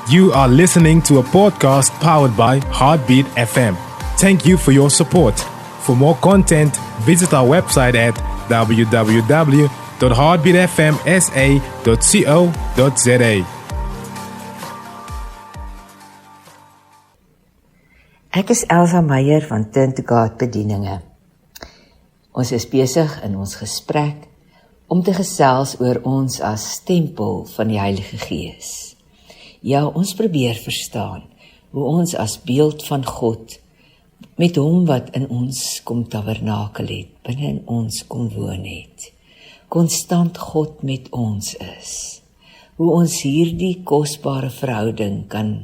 You are listening to a podcast powered by Heartbeat FM. Thank you for your support. For more content, visit our website at www.heartbeatfmsa.co.za. Ek is Elsa Meyer van Turn to God Bedieninge. Ons is besig in ons gesprek om te gesels oor ons as tempel van die Heilige Gees. Ja, ons probeer verstaan hoe ons as beeld van God met hom wat in ons kom tabernakel het, binne in ons kom woon het, konstant God met ons is. Hoe ons hierdie kosbare verhouding kan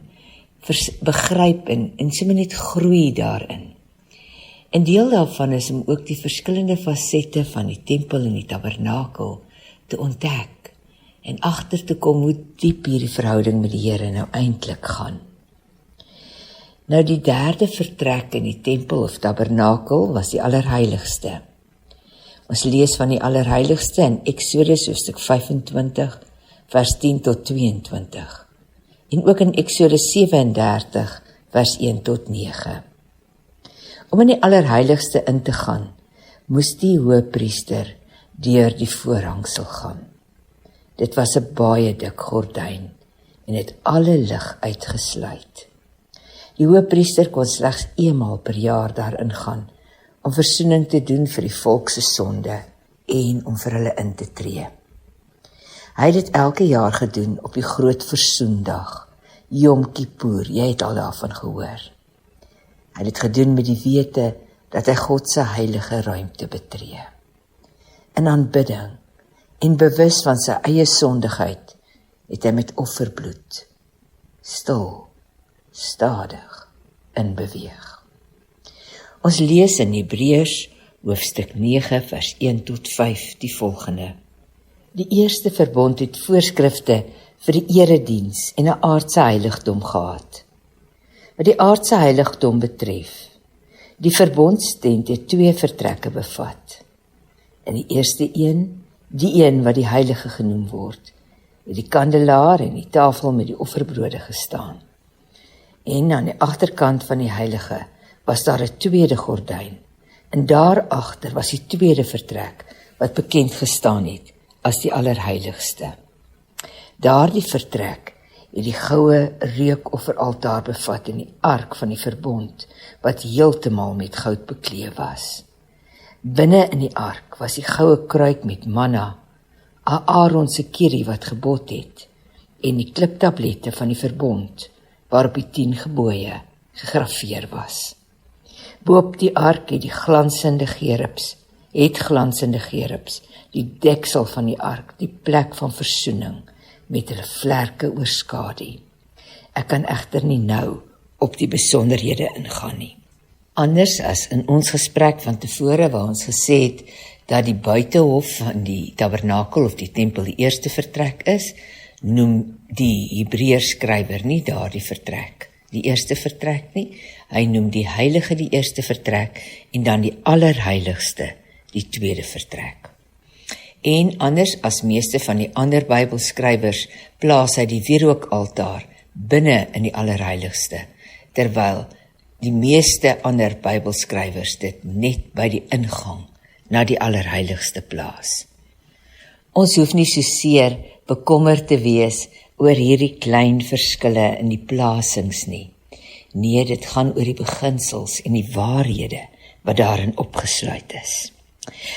begryp en sommer net groei daarin. En deel daarvan is om ook die verskillende fasette van die tempel en die tabernakel te ontdek en agter te kom hoe diep hierdie verhouding met die Here nou eintlik gaan. Nou die derde vertrek in die tempel of tabernakel was die allerheiligste. Ons lees van die allerheiligste in Eksodus hoofstuk 25 vers 10 tot 22. En ook in Eksodus 37 vers 1 tot 9. Om in die allerheiligste in te gaan, moes die hoëpriester deur die voorhangsel gaan. Dit was 'n baie dik gordyn en het alle lig uitgesluit. Die hoëpriester kon slegs eenmaal per jaar daarin gaan om versoening te doen vir die volk se sonde en om vir hulle in te tree. Hy het dit elke jaar gedoen op die groot versoendag, Yom Kippur, jy het al daarvan gehoor. Hy het dit gedoen met die wete dat hy God se heilige ruimte betree. In aanbidding en bewus van sy eie sondigheid, het hy met offerbloed stil, stadig in beweeg. Ons lees in Hebreërs hoofstuk 9 vers 1 tot 5 die volgende. Die eerste verbond het voorskrifte vir die erediens en 'n aardse heiligdom gehad. Wat die aardse heiligdom betref, die verbondstent het 2 vertrekke bevat. In die eerste een, die een wat die heilige genoem word, het die kandelaar en die tafel met die offerbrode gestaan. En aan die agterkant van die heilige was daar 'n tweede gordyn, en daarachter was die tweede vertrek wat bekend gestaan het as die allerheiligste. Daardie vertrek het die goue reukofferaltaar bevat en die ark van die verbond, wat heeltemal met goud bekleed was. Binne in die ark was die goue kruik met manna, Aaron se kierie wat gebod het, en die kliptablette van die verbond, waarop die 10 gebooie gegraveer was. Boop die ark het glansende gerubs, die deksel van die ark, die plek van versoening, met hulle vlerke oorskadu. Ek kan egter nie nou op die besonderhede ingaan nie. Anders as in ons gesprek van tevore waar ons gesê het dat die buitehof van die tabernakel of die tempel die eerste vertrek is, noem die Hebreërs skrywer nie daardie vertrek die eerste vertrek nie. Hy noem die heilige die eerste vertrek en dan die allerheiligste die tweede vertrek. En anders as meeste van die ander Bybelskrywers plaas hy die wierookaltaar binne in die allerheiligste, terwyl die meeste ander Bybelskrywers dit net by die ingang na die allerheiligste plaas. Ons hoef nie so seer bekommerd te wees oor hierdie klein verskille in die plasings nie. Nee, dit gaan oor die beginsels en die waarhede wat daarin opgesluit is.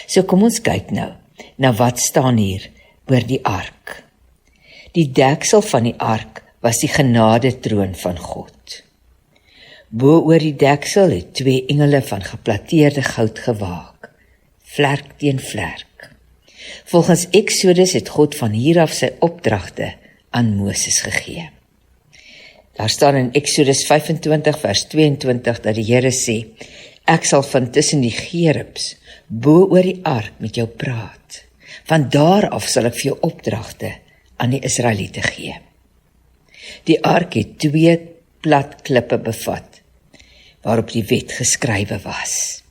So kom ons kyk nou na wat staan hier oor die ark. Die deksel van die ark was die genadetroon van God. Bo oor die deksel het 2 engele van geplateerde goud gewaak, vlerk teen vlerk. Volgens Eksodus het God van hier af sy opdragte aan Moses gegee. Daar staan in Eksodus 25 vers 22 dat die Here sê, ek sal van tussen die gerubs bo oor die ark met jou praat. Van daar af sal ek vir jou opdragte aan die Israeliete gee. Die ark het 2 plat klippe bevat, waarop die wet geskrywe was.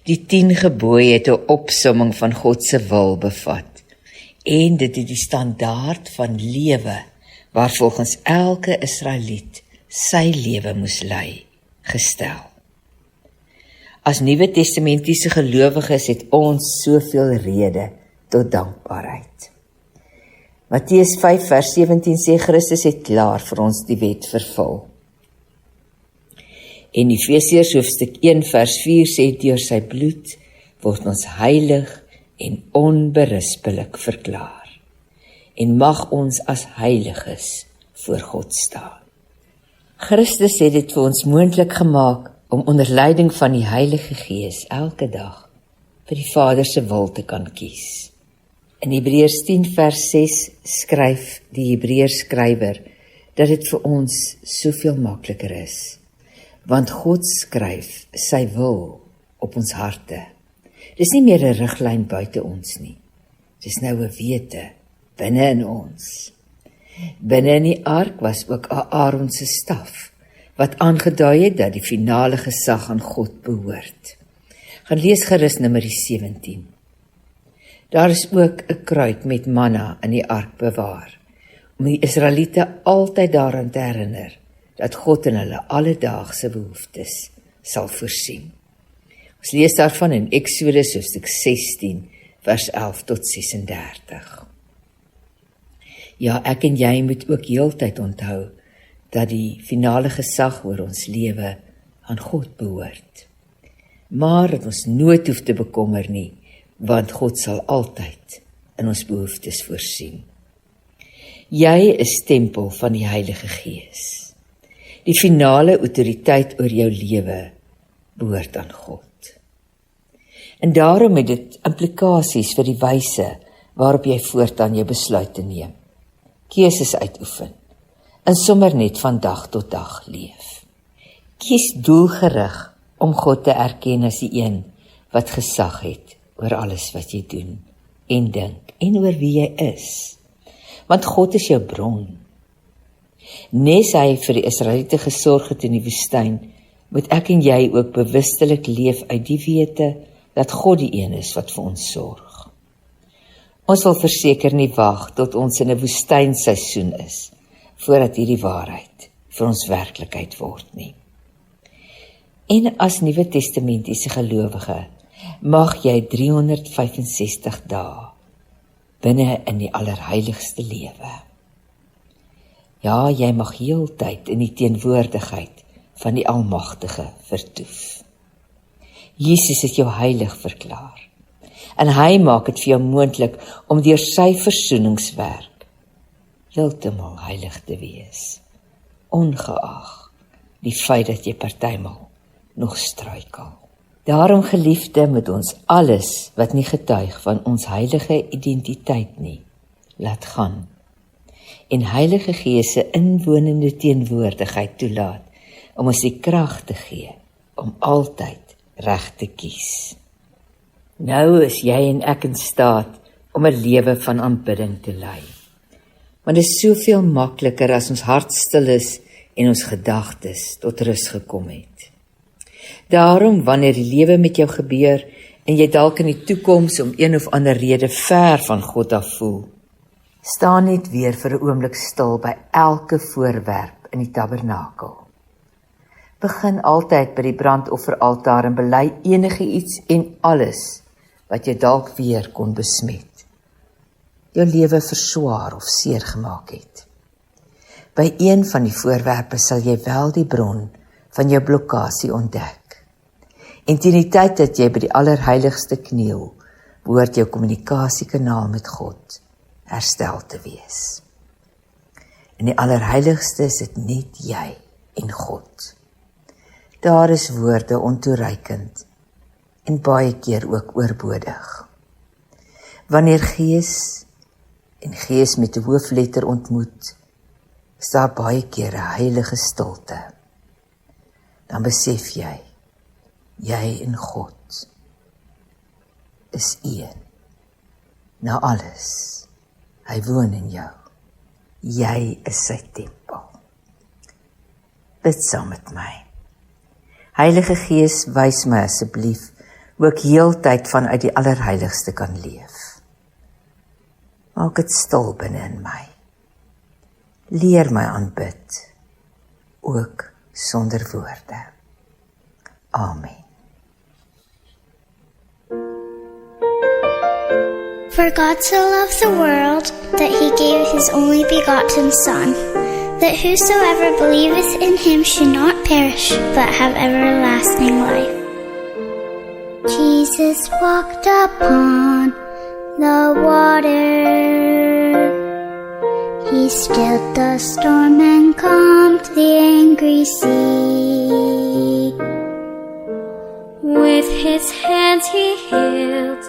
Die 10 gebooie het 'n opsomming van God se wil bevat, en dit het die standaard van lewe waar volgens elke Israeliet sy lewe moes lei, gestel. As Nuwe Testamentiese gelowiges het ons soveel rede tot dankbaarheid. Matteus 5 vers 17 sê Christus het klaar vir ons die wet vervul. En Efesiërs hoofstuk 1 vers 4 sê deur sy bloed word ons heilig en onberispelik verklaar. En mag ons as heiliges voor God staan. Christus het dit vir ons moontlik gemaak om onder leiding van die Heilige Gees elke dag vir die Vader se wil te kan kies. In Hebreërs 10 vers 6 skryf die Hebreërs skrywer dat dit vir ons soveel makliker is, want God skryf sy wil op ons harte. Dis nie meer 'n riglyn buite ons nie. Dis nou 'n wete binne in ons. Binne in die ark was ook Aaron se staf, wat aangedui het dat die finale gesag aan God behoort. Gaan lees gerus Numeri 17. Daar is ook 'n kruik met manna in die ark bewaar, om die Israeliete altyd daaraan te herinner, dat God in hulle alledaagse behoeftes sal voorsien. Ons lees daarvan in Eksodus hoofstuk 16, vers 11 tot 36. Ja, ek en jy moet ook heeltyd onthou, dat die finale gesag oor ons lewe aan God behoort. Maar dat ons nooit hoef te bekommer nie, want God sal altyd in ons behoeftes voorsien. Jy is tempel van die Heilige Gees. Die finale autoriteit oor jou lewe behoort aan God. En daarom het dit implikasies vir die wyse waarop jy voortaan jou besluite neem. Keuses uitoefen en sommer net van dag tot dag leef. Kies doelgerig om God te erken as die een wat gesag het oor alles wat jy doen en dink en oor wie jy is. Want God is jou bron. Nes hy vir die Israeliete gesorg het in die woestyn, moet ek en jy ook bewustelik leef uit die wete dat God die een is wat vir ons sorg. Ons wil verseker nie wag tot ons in 'n woestynseisoen is, voordat hierdie waarheid vir ons werklikheid word nie. En as Nuwe Testamentiese gelowige, mag jy 365 dae binne in die allerheiligste lewe. Ja, jy mag heeltyd in die teenwoordigheid van die Almagtige vertoef. Jesus het jou heilig verklaar, en hy maak dit vir jou moontlik om deur sy versoeningswerk heeltemal heilig te wees, ongeag die feit dat jy partymal nog struikel. Daarom, geliefde, moet ons alles wat nie getuig van ons heilige identiteit nie, laat gaan, en Heilige Gees se inwonende teenwoordigheid toelaat, om ons die krag te gee, om altyd reg te kies. Nou is jy en ek in staat om 'n lewe van aanbidding te lei. Want dit is soveel makliker as ons hart stil is en ons gedagtes tot rus gekom het. Daarom, wanneer die lewe met jou gebeur en jy dalk in die toekoms om een of ander rede ver van God af voel, staan net weer vir 'n oomblik stil by elke voorwerp in die tabernakel. Begin altyd by die brandofferaltaar en bely enige iets en alles wat jy dalk weer kon besmet, jou lewe verswaar of seer gemaak het. By een van die voorwerpe sal jy wel die bron van jou blokkasie ontdek. En teen die tyd dat jy by die allerheiligste kniel, behoort jou kommunikasiekanaal met God herstel te wees. In die allerheiligste is dit net jy en God. Daar is woorde ontoereikend en baie keer ook oorbodig. Wanneer gees en gees met 'n hoofletter ontmoet, is daar baie keer 'n heilige stilte. Dan besef jy en God is een. Na alles, hy woon in jou. Jy is sy tempel. Bid saam met my. Heilige Gees, wys my asseblief hoe ek heeltyd vanuit die allerheiligste kan leef. Maak dit stil binne in my. Leer my aanbid, ook sonder woorde. Amen. For God so loved the world, that he gave his only begotten Son, that whosoever believeth in him should not perish, but have everlasting life. Jesus walked upon the water. He stilled the storm and calmed the angry sea. With his hands he healed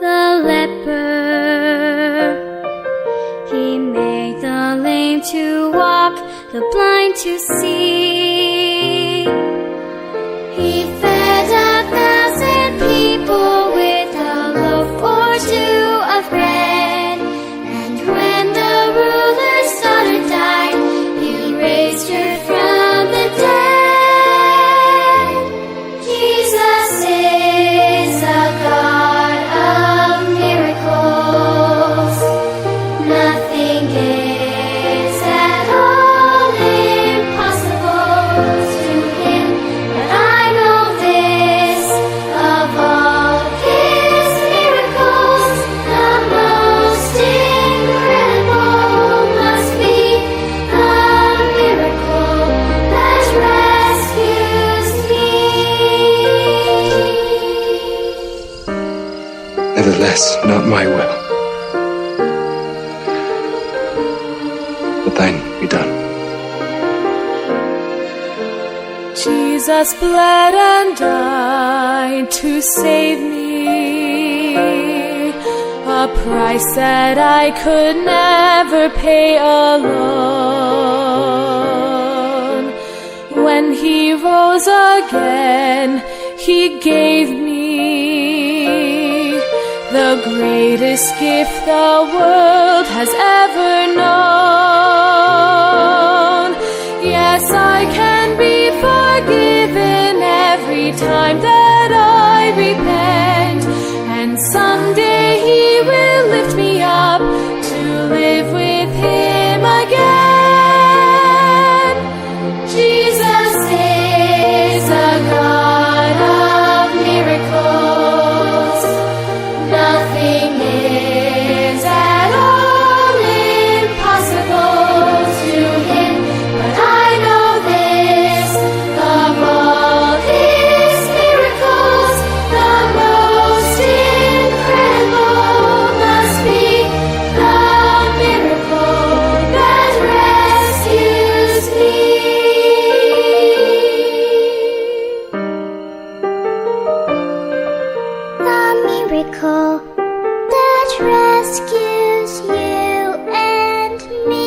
the leper. He made the lame to walk, the blind to see. He fed 1,000 people with a loaf or two of bread. And when the ruler's daughter died, he raised her from the dead. Jesus is a God of miracles. Nothing is at all impossible to him. But I know this, of all his miracles, the most incredible must be a miracle that rescues me. Nevertheless, not my will, but thine be done. Jesus bled and died to save me, a price that I could never pay alone. When he rose again, he gave me the greatest gift the world has ever known. Yes, I can be forgiven every time that I repent, and someday he will lift me up to live with him again. Jesus is a God of miracles. Nothing is at all impossible to him. But I know this, of all his miracles, the most incredible must be the miracle that rescues me. The miracle that rescues you and me.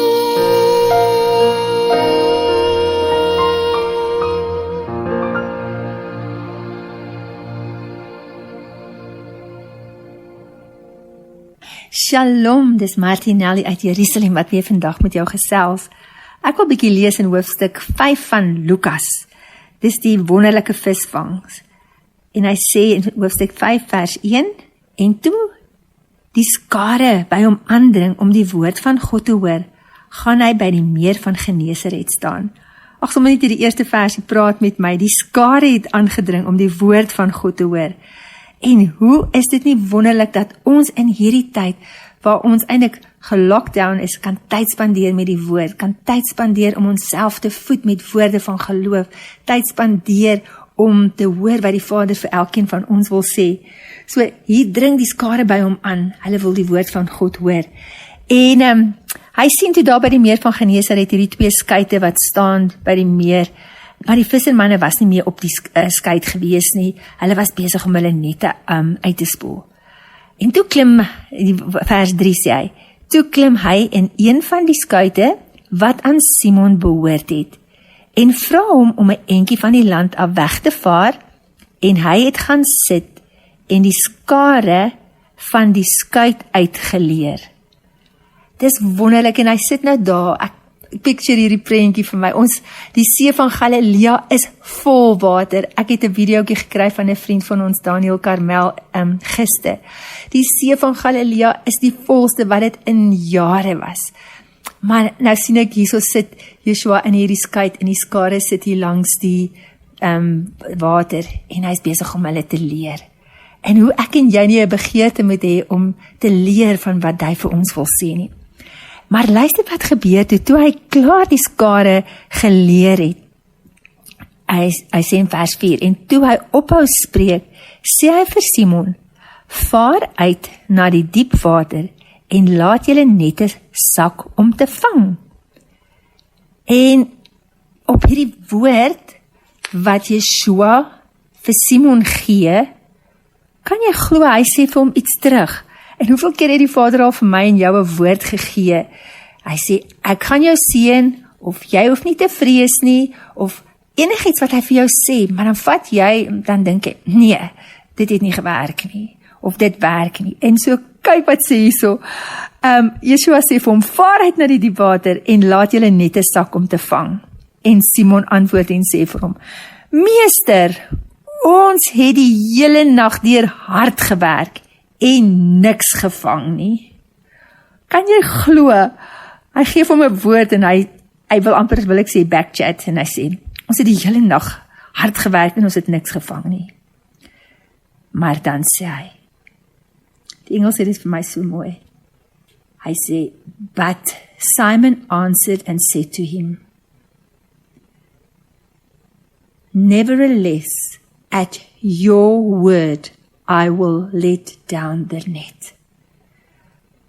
Shalom, dis Martinelli uit Jerusalem wat weer vandag met jou gesels. Ek wil bietjie lees in hoofstuk 5 van Lukas. Dis die wonderlike visvangs. En hy sê in hoofstuk 5 vers 1, en toe die skare by hom aandring om die woord van God te hoor, gaan hy by die meer van Genesaret staan. Ag, sommer net die eerste versie praat met my, die skare het aangedring om die woord van God te hoor. En hoe is dit nie wonderlik dat ons in hierdie tyd, waar ons eintlik gelockdown is, kan tyd spandeer met die woord, kan tyd spandeer om onsself te voed met woorde van geloof, tyd spandeer om te hoor wat die Vader vir elkeen van ons wil sê. So hier dring die skare by hom aan, hulle wil die woord van God hoor. En hy sien toe daar by die meer van Genesaret hierdie 2 skuite wat staan by die meer, maar die vissermanne was nie meer op die skuit gewees nie, hulle was besig om hulle nette uit te spoel. En toe klim, vers 3 sê hy, toe klim hy in een van die skuite wat aan Simon behoort het, en vra hom om 'n entjie van die land af weg te vaar, en hy het gaan sit en die skare van die skuit uitgeleer. Dis wonderlik, en hy sit nou daar, ek picture hierdie prentjie vir my, die see van Galilea is vol water. Ek het 'n videoetjie gekry van 'n vriend van ons, Daniel Karmel, gister. Die see van Galilea is die volste wat dit in jare was. Maar nou sien ek hierso sit Joshua in hierdie skei en die skare sit hier langs die water en hy's besig om hulle te leer. En hoe ek en jy nie 'n begeerte moet hê om te leer van wat hy vir ons wil sê nie. Maar luister wat gebeur toe hy klaar die skare geleer het. Hy sê in vers 4, en toe hy ophou spreek, sê hy vir Simon, vaar uit na die diep water en laat julle nette sak om te vang. En op hierdie woord wat Yeshua vir Simon gee, kan jy glo, hy sê vir hom iets terug. En hoeveel keer het die Vader al vir my en jou 'n woord gegee? Hy sê, ek gaan jou seën, of jy hoef nie te vrees nie, of enigiets wat hy vir jou sê, maar dan vat jy, dan dink jy, nee, dit het nie gewerk nie, of dit werk nie. En so, kyk wat sê hierso, Yeshua sê vir hom, vaar uit na die diep water en laat julle nette sak om te vang. En Simon antwoord en sê vir hom, Meester, ons het die hele nag deur hard gewerk en niks gevang nie. Kan jy glo? Hy gee vir hom 'n woord en hy wil amper, wil ek sê, backchat, en hy sê, ons het die hele nag hard gewerk en ons het niks gevang nie. Maar dan sê hy, die Engels sê dit vir my so mooi. Hy sê, but Simon answered and said to him, nevertheless, at your word, I will let down the net.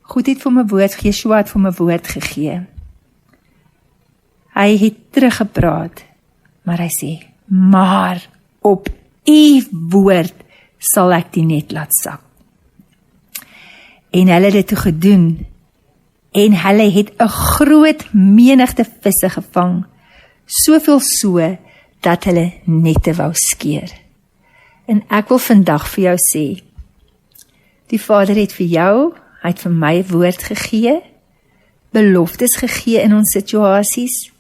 God het vir my woord, Yeshua het vir my woord gegee. Hy het teruggepraat, maar hy sê, maar op u woord sal ek die net laat sak. En hulle het dit toe gedoen, en hulle het 'n groot menigte visse gevang, soveel so, dat hulle nette wou skeer. En ek wil vandag vir jou sê, die Vader het vir jou, hy het vir my woord gegee, beloftes gegee in ons situasies,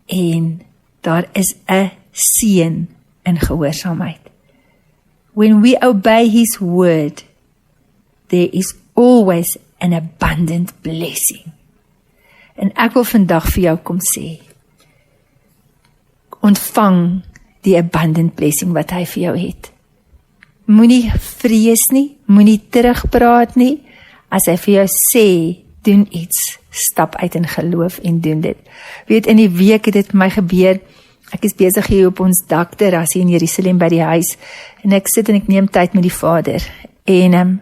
en daar is 'n seën in gehoorsaamheid. When we obey his word, there is always an abundant blessing. En ek wil vandag vir jou kom sê, ontvang die abundant blessing wat hy vir jou het. Moenie vrees nie, moenie terugpraat nie. As hy vir jou sê, doen iets, stap uit in geloof en doen dit. Weet, in die week het dit vir my gebeur, ek is besig hier op ons dakterras in Jerusalem by die huis, en ek sit en ek neem tyd met die Vader, en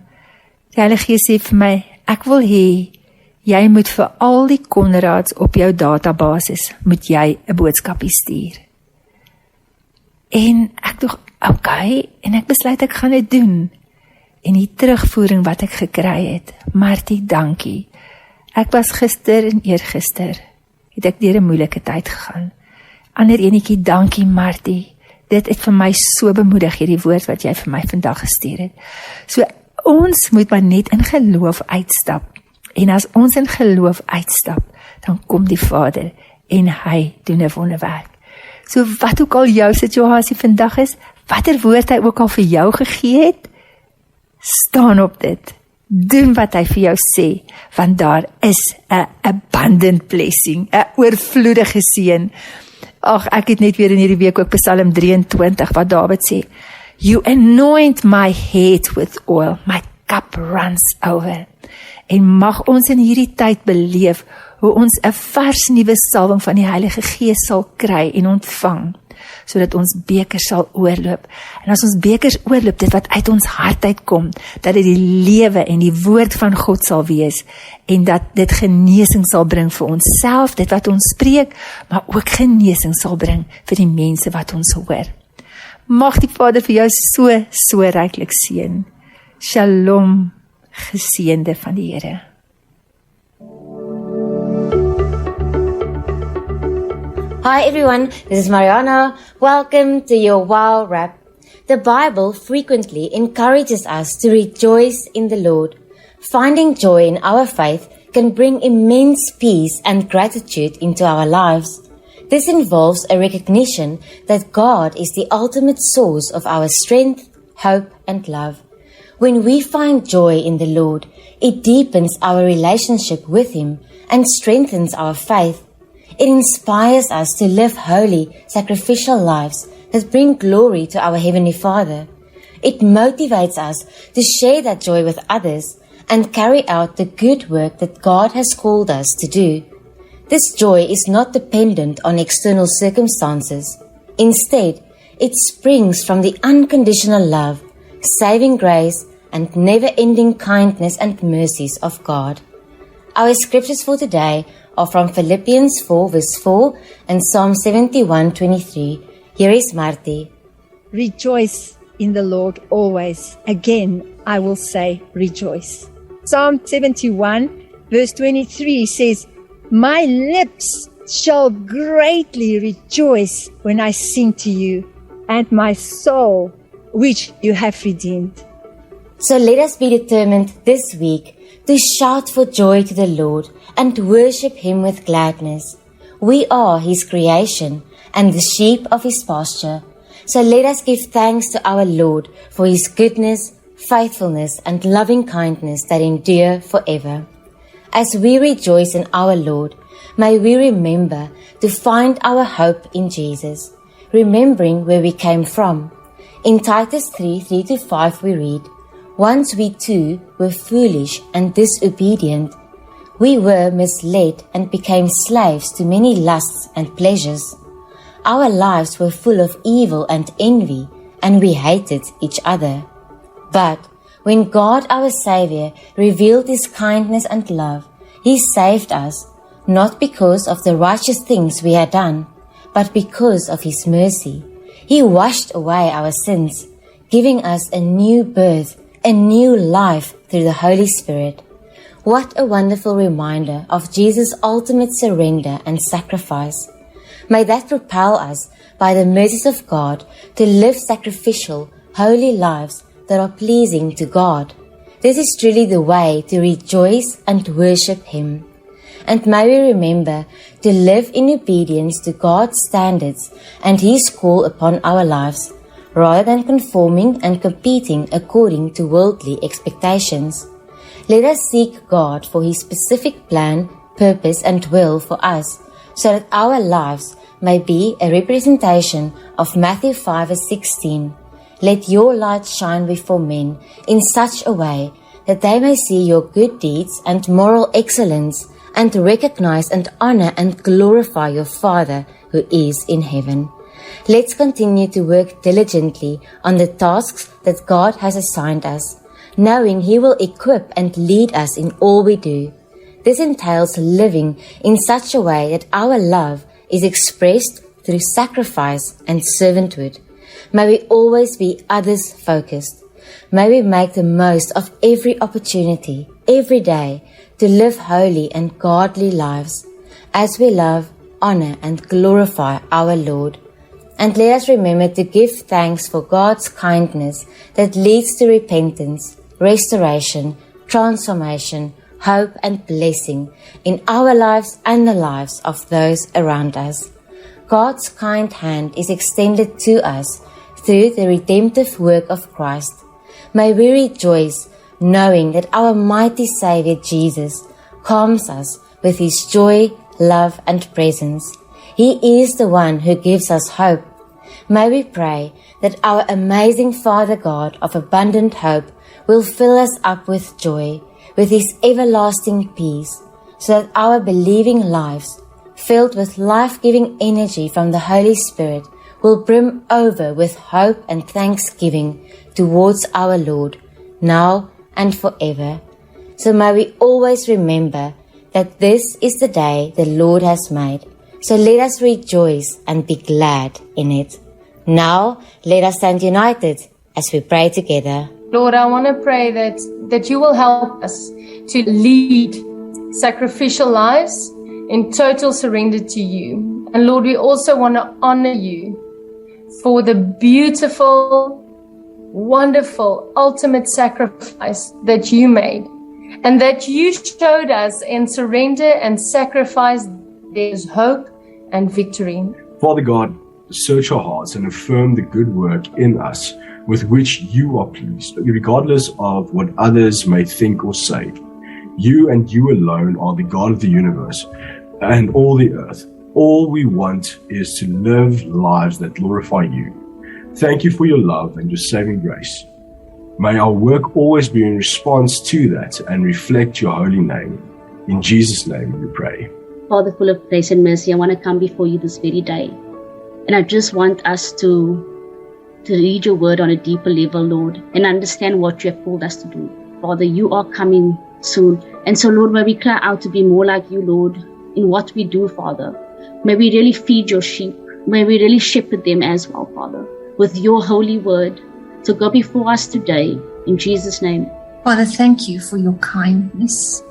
die Heilige Gees sê vir my, ek wil hê, jy moet vir al die Konrads op jou databasis, moet jy 'n boodskapie stuur. En ek dink, okay, en ek besluit ek gaan dit doen. En die terugvoering wat ek gekry het, Martie, dankie. Ek was gister en eergister, het ek deur 'n moeilike tyd gegaan. Ander enetjie, dankie Martie. Dit het vir my so bemoedig, hierdie woord wat jy vir my vandag gestuur het. So ons moet maar net in geloof uitstap. En as ons in geloof uitstap, dan kom die Vader en hy doen 'n wonderwerk. So wat ook al jou situasie vandag is, watter woord hy ook al vir jou gegee het, staan op dit. Doen wat hy vir jou sê, want daar is 'n abundant blessing, 'n oorvloedige seën. Ag, ek het net weer in hierdie week ook Psalm 23 wat Dawid sê, you anoint my head with oil, my cup runs over. En mag ons in hierdie tyd beleef hoe ons 'n vars nuwe salwing van die Heilige Gees sal kry en ontvang, sodat ons bekers sal oorloop. En as ons bekers oorloop, dit wat uit ons hart uitkom, dat dit die lewe en die woord van God sal wees, en dat dit genesing sal bring vir onsself, dit wat ons spreek, maar ook genesing sal bring vir die mense wat ons hoor. Mag die Vader vir jou so ryklik seën. Shalom, geseënde van die Here. Hi everyone, this is Mariana. Welcome to your Wow Wrap. The Bible frequently encourages us to rejoice in the Lord. Finding joy in our faith can bring immense peace and gratitude into our lives. This involves a recognition that God is the ultimate source of our strength, hope, and love. When we find joy in the Lord, it deepens our relationship with Him and strengthens our faith. It inspires us to live holy, sacrificial lives that bring glory to our Heavenly Father. It motivates us to share that joy with others and carry out the good work that God has called us to do. This joy is not dependent on external circumstances. Instead, it springs from the unconditional love, saving grace, and never-ending kindness and mercies of God. Our scriptures for today are from Philippians 4 verse 4 and Psalm 71:23. Here is Marty. Rejoice in the Lord always. Again, I will say rejoice. Psalm 71 verse 23 says, My lips shall greatly rejoice when I sing to you, and my soul, which you have redeemed. So let us be determined this week to shout for joy to the Lord and worship Him with gladness. We are His creation and the sheep of His pasture. So let us give thanks to our Lord for His goodness, faithfulness, and loving kindness that endure forever. As we rejoice in our Lord, may we remember to find our hope in Jesus, remembering where we came from. In Titus 3:3-5 we read, Once we too were foolish and disobedient. We were misled and became slaves to many lusts and pleasures. Our lives were full of evil and envy, and we hated each other. But when God our Savior revealed His kindness and love, He saved us, not because of the righteous things we had done, but because of His mercy. He washed away our sins, giving us a new birth, a new life through the Holy Spirit. What a wonderful reminder of Jesus' ultimate surrender and sacrifice. May that propel us, by the mercies of God, to live sacrificial, holy lives that are pleasing to God. This is truly the way to rejoice and worship Him. And may we remember to live in obedience to God's standards and His call upon our lives, rather than conforming and competing according to worldly expectations. Let us seek God for His specific plan, purpose, and will for us, so that our lives may be a representation of Matthew 5:16. Let your light shine before men in such a way that they may see your good deeds and moral excellence and recognize and honor and glorify your Father who is in heaven. Let's continue to work diligently on the tasks that God has assigned us, knowing He will equip and lead us in all we do. This entails living in such a way that our love is expressed through sacrifice and servanthood. May we always be others-focused. May we make the most of every opportunity, every day, to live holy and godly lives as we love, honor, and glorify our Lord. And let us remember to give thanks for God's kindness that leads to repentance, restoration, transformation, hope, and blessing in our lives and the lives of those around us. God's kind hand is extended to us through the redemptive work of Christ. May we rejoice knowing that our mighty Savior Jesus calms us with His joy, love, and presence. He is the one who gives us hope. May we pray that our amazing Father God of abundant hope will fill us up with joy, with His everlasting peace, so that our believing lives, filled with life-giving energy from the Holy Spirit, will brim over with hope and thanksgiving towards our Lord, now and forever. So may we always remember that this is the day the Lord has made. So let us rejoice and be glad in it. Now, let us stand united as we pray together. Lord, I want to pray that you will help us to lead sacrificial lives in total surrender to you. And Lord, we also want to honor you for the beautiful, wonderful, ultimate sacrifice that you made and that you showed us in surrender and sacrifice. There's hope and victory. Father God, search our hearts and affirm the good work in us with which you are pleased, regardless of what others may think or say. You and you alone are the God of the universe and all the earth. All we want is to live lives that glorify you. Thank you for your love and your saving grace. May our work always be in response to that and reflect your holy name. In Jesus' name we pray. Father, full of grace and mercy, I want to come before you this very day. And I just want us to read your word on a deeper level, Lord, and understand what you have called us to do. Father, you are coming soon. And so, Lord, may we cry out to be more like you, Lord, in what we do, Father. May we really feed your sheep. May we really shepherd them as well, Father, with your holy word. So go before us today, in Jesus' name. Father, thank you for your kindness.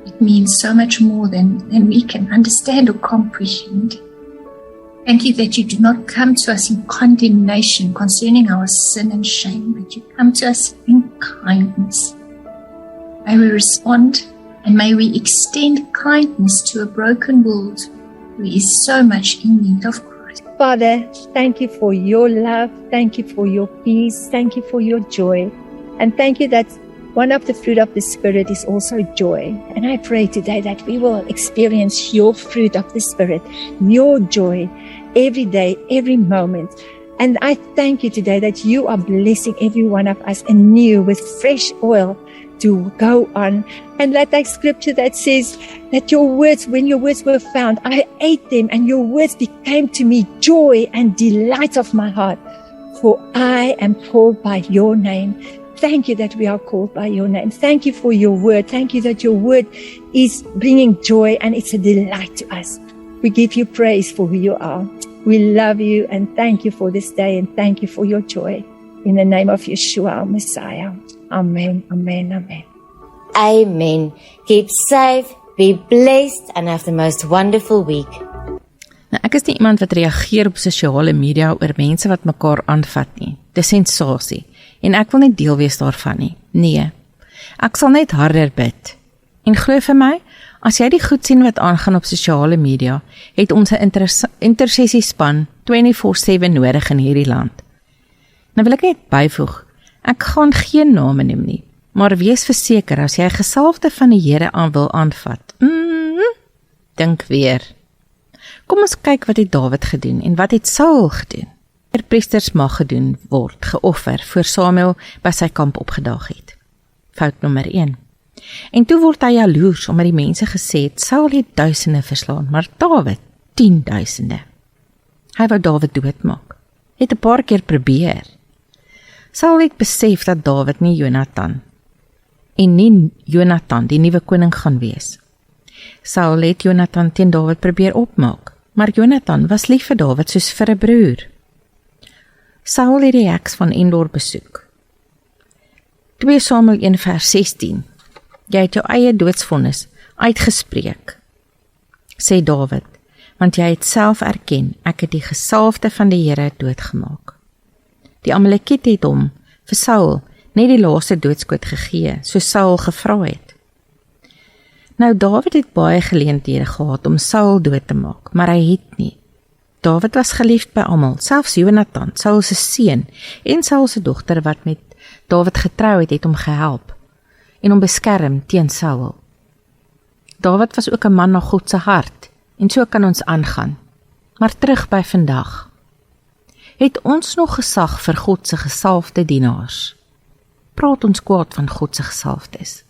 It means so much more than we can understand or comprehend. Thank you that you do not come to us in condemnation concerning our sin and shame, but you come to us in kindness. May we respond and may we extend kindness to a broken world who is so much in need of Christ. Father, thank you for your love. Thank you for your peace. Thank you for your joy. And thank you that one of the fruit of the Spirit is also joy. And I pray today that we will experience your fruit of the Spirit, your joy, every day, every moment. And I thank you today that you are blessing every one of us anew with fresh oil to go on. And like that scripture that says that your words, when your words were found, I ate them and your words became to me joy and delight of my heart. For I am called by your name. Thank you that we are called by your name. Thank you for your word. Thank you that your word is bringing joy and it's a delight to us. We give you praise for who you are. We love you and thank you for this day and thank you for your joy. In the name of Yeshua, our Messiah. Amen, amen, amen. Amen. Keep safe, be blessed and have the most wonderful week. Nou, ek is nie iemand wat reageer op sosiale media oor mense wat mekaar aanvat nie. Dis sensasie. En ek wil nie deel wees daarvan nie. Nee. Ek sal net harder bid. En glo vir my, as jy die goed sien wat aangaan op sosiale media, het ons 'n intersessiespan 24/7 nodig in hierdie land. Nou wil ek net byvoeg, ek gaan geen name noem nie, maar wees verseker as jy 'n gesalfde van die Here aan wil aanvat. Dink weer. Kom ons kyk wat het Dawid gedoen en wat het Saul gedoen. Priesters mag gedoen word, geoffer, voor Samuel by sy kamp opgedaag het. Fout nommer 1. En toe word hy jaloers, omdat die mense gesê het, Saul het duisende verslaan, maar Dawid 10.000. Hy wou Dawid doodmaak. Het 'n paar keer probeer. Saul het besef dat Dawid nie Jonathan die nuwe koning gaan wees. Saul het Jonathan teen Dawid probeer opmaak, maar Jonathan was lief vir Dawid soos vir 'n broer. Saul het die heks van Endor besoek. 2 Samuel 1:16. Jy het jou eie doodsvonnis uitgespreek, sê Dawid, want jy het self erken, ek het die gesalfde van die Here doodgemaak. Die Amalekiete het hom vir Saul net die laaste doodskoot gegee, soos Saul gevra het. Nou Dawid het baie geleenthede gehad om Saul dood te maak, maar hy het nie. Dawid was geliefd by almal, selfs Jonathan, Saul se seun en Saul se dogter wat met Dawid getrou het hom gehelp en hom beskerm teen Saul. Dawid was ook 'n man na God se hart en so kan ons aangaan. Maar terug by vandag. Het ons nog gesag vir God se gesalfde dienaars? Praat ons kwaad van God se gesalfdes?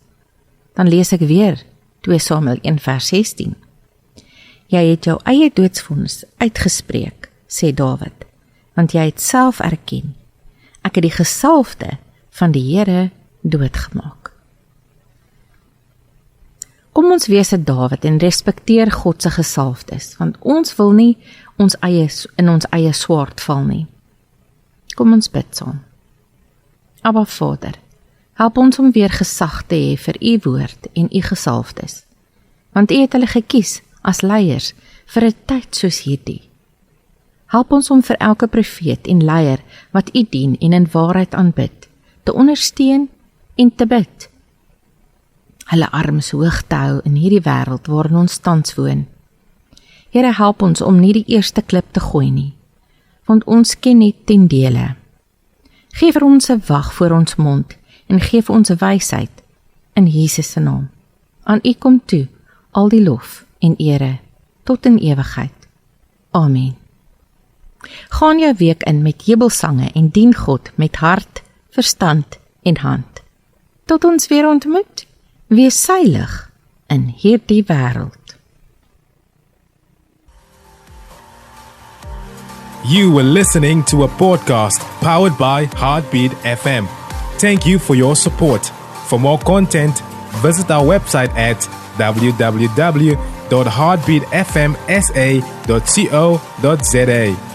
Dan lees ek weer 2 Samuel 1:16. Jy het jou eie doodsvonnis uitgespreek, sê Dawid, want jy het self erken, ek het die gesalfde van die Here doodgemaak. Kom ons wees 'n Dawid en respekteer God se gesalfdes, want ons wil nie in ons eie swaard val nie. Kom ons bid saam. Abba Vader, help ons om weer gesag te hê vir u woord en u gesalfdes, want u het hulle gekies as leiers vir 'n tyd soos hierdie. Help ons om vir elke profeet en leier wat u dien en in waarheid aanbid, te ondersteun en te bid. Hulle arms hoog te hou in hierdie wêreld waarin ons tans woon. Here, help ons om nie die eerste klip te gooi nie, want ons ken net ten dele. Geef vir ons 'n wag voor ons mond en geef ons wysheid in Jesus se naam. Aan U kom toe al die lof en ere tot in ewigheid. Amen. Gaan jou week in met jubelsange en dien God met hart, verstand en hand. Tot ons weer ontmoet, wees seilig in hierdie wêreld. You were listening to a podcast powered by Heartbeat FM. Thank you for your support. For more content, visit our website at www.heartbeatfmsa.co.za.